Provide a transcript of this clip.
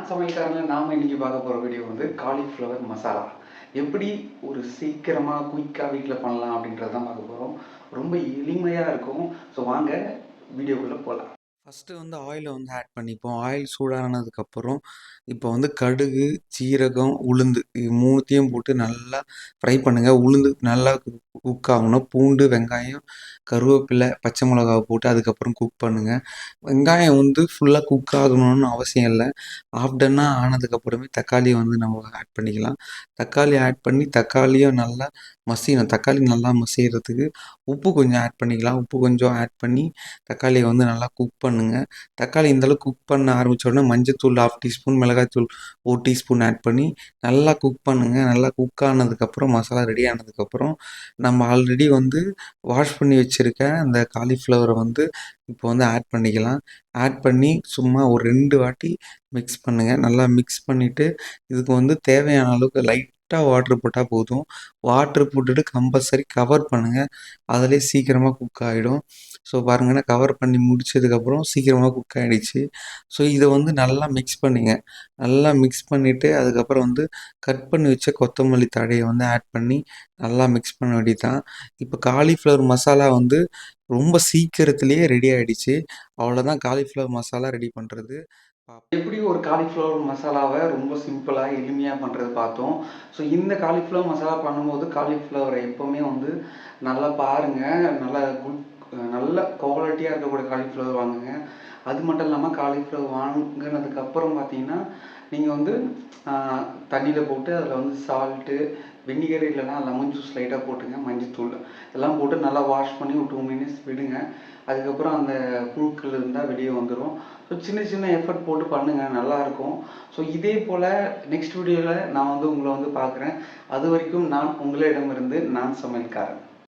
நான் சமையல்காரன்ல நாம இன்னைக்கு பார்க்க போற வீடியோ வந்து காலிஃப்ளவர் மசாலா. எப்படி ஒரு சீக்கிரமா குயிக்கா வீட்ல பண்ணலாம் அப்படின்றத தான் பார்க்க போறோம். ரொம்ப எளிமையா இருக்கும். ஸோ வாங்க வீடியோக்குள்ள போலாம். ஃபர்ஸ்ட்டு வந்து ஆயில வந்து ஆட் பண்ணிப்போம். ஆயில் சூடானதுக்கப்புறம், இப்போ வந்து கடுகு, சீரகம், உளுந்து இது 3த்தையும் போட்டு நல்லா ஃப்ரை பண்ணுங்க. உளுந்து நல்லா குக் ஆகணும். பூண்டு, வெங்காயம், கருவேப்பிலை, பச்சை மிளகாவ போட்டு அதுக்கப்புறம் குக் பண்ணுங்க. வெங்காயம் வந்து ஃபுல்லா குக் ஆகணும்னு அவசியம் இல்ல. ஹாஃப் டன்னா ஆனதுக்கப்புறமே தக்காளிய வந்து நம்ம ஆட் பண்ணிக்கலாம். தக்காளி ஆட் பண்ணி தக்காளியும் நல்லா மசியணும். தக்காளி நல்லா மசியறதுக்கு உப்பு கொஞ்சம் ஆட் பண்ணிக்கலாம். உப்பு கொஞ்சம் ஆட் பண்ணி தக்காளிய வந்து நல்லா குக் பண்ணுங்க. தக்காளி இந்த அளவுக்கு குக் பண்ண ஆரம்பிச்ச உடனே மஞ்சத்தூள் 1/2 டீஸ்பூன், மிளகாய்த்தூள் 1 டீஸ்பூன் ஆட் பண்ணி நல்லா குக் பண்ணுங்க. நல்லா குக் ஆனதுக்கப்புறம் மசாலா ரெடி ஆனதுக்கப்புறம், நம்ம ஆல்ரெடி வந்து வாஷ் பண்ணி வச்சிருக்க அந்த காலிஃப்ளவர வந்து இப்போ வந்து ஆட் பண்ணிக்கலாம். ஆட் பண்ணி சும்மா ஒரு 2 வாட்டி மிக்ஸ் பண்ணுங்க. நல்லா மிக்ஸ் பண்ணிட்டு, இதுக்கு வந்து தேவையான அளவுக்கு லைட்டா வாட்டர் போட்டா போதும். வாட்டர் போட்டுட்டு கம்பல்சரி கவர் பண்ணுங்க. அதிலேயே சீக்கிரமா குக் ஆயிடும். ஸோ பாருங்க நான் கவர் பண்ணி முடிச்சதுக்கப்புறம் சீக்கிரமா குக் ஆயிடுச்சு. ஸோ இத வந்து நல்லா மிக்ஸ் பண்ணுங்க. நல்லா மிக்ஸ் பண்ணிட்டு, அதுக்கப்புறம் வந்து கட் பண்ணி வச்ச கொத்தமல்லி தழைய வந்து ஆட் பண்ணி நல்லா மிக்ஸ் பண்ண வேண்டியது தான். இப்போ காலிஃப்ளவர் மசாலா வந்து ரொம்ப சீக்கிரத்திலேயே ரெடி ஆயிடுச்சு. அவ்வளோதான் காலிஃப்ளவர் மசாலா ரெடி பண்றது. எப்படி ஒரு காலிஃப்ளவர் மசாலாவ ரொம்ப சிம்பிளா, எளிமையா பண்றது பார்த்தோம். ஸோ இந்த காலிஃப்ளவர் மசாலா பண்ணும்போது காலிஃப்ளவர எப்பவுமே வந்து நல்லா பாருங்க. நல்லா நல்ல குவாலிட்டியா இருக்கக்கூடிய காலிஃப்ளவர் வாங்குங்க. அது மட்டும் இல்லாம காலிஃப்ளவர் வாங்குனதுக்கப்புறம் பார்த்தீங்கன்னா, நீங்க வந்து அ தண்ணீல போட்டு அதில வந்து சால்ட்டு, வினிகர் இல்லன்னா லெமன் ஜூஸ் லைட்டா போட்டுங்க. மஞ்சத்தூள் இதெல்லாம் போட்டு நல்லா வாஷ் பண்ணி ஒரு 2 மினிட்ஸ் விடுங்க. அதுக்கப்புறம் அந்த புழுக்கள் இருந்தா வெளிய வந்துரும். ஸோ சின்ன சின்ன எஃபர்ட் போட்டு பண்ணுங்க. நல்லாயிருக்கும். ஸோ இதே போல நெக்ஸ்ட் வீடியோல நான் வந்து உங்கள வந்து பார்க்குறேன். அதுவரைக்கும் நான் உங்களிடமிருந்து நான் சமையல்காரன்.